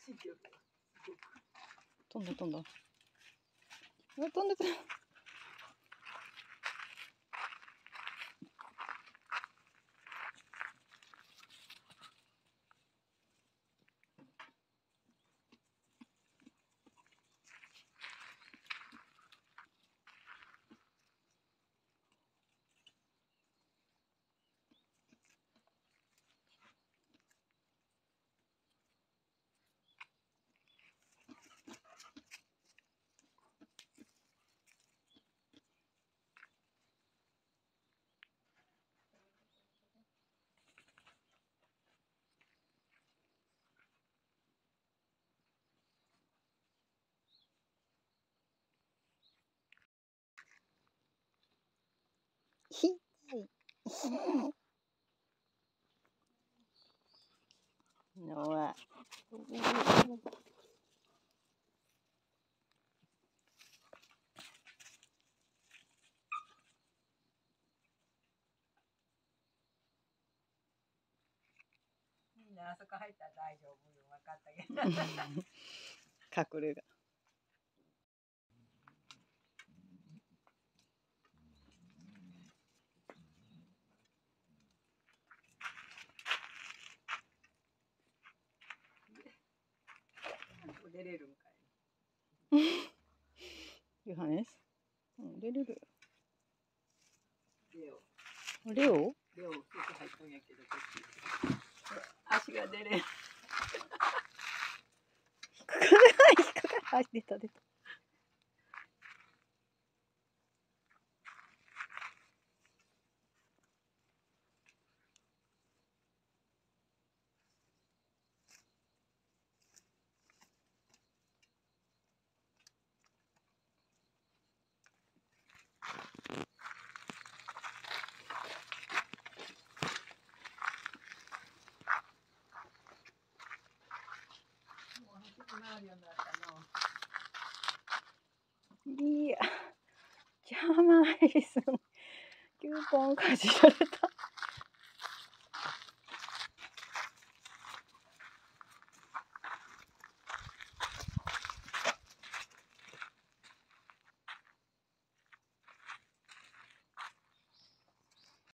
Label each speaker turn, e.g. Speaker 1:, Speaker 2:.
Speaker 1: 飛んだ飛んだ。飛んで飛んで。ひどい。のは。
Speaker 2: みんなあそこ入ったら大丈夫よ、分かったけど。
Speaker 1: 隠れが。
Speaker 2: 出れるんか
Speaker 1: い。ヨハネス。出れる。
Speaker 2: レオ。
Speaker 1: レオ。
Speaker 2: レオ、そこ入ったんやけど、こっち。足が出れん。
Speaker 1: 引っかからない、引っかからない。出た出た。いや、邪魔です。9本かじられた。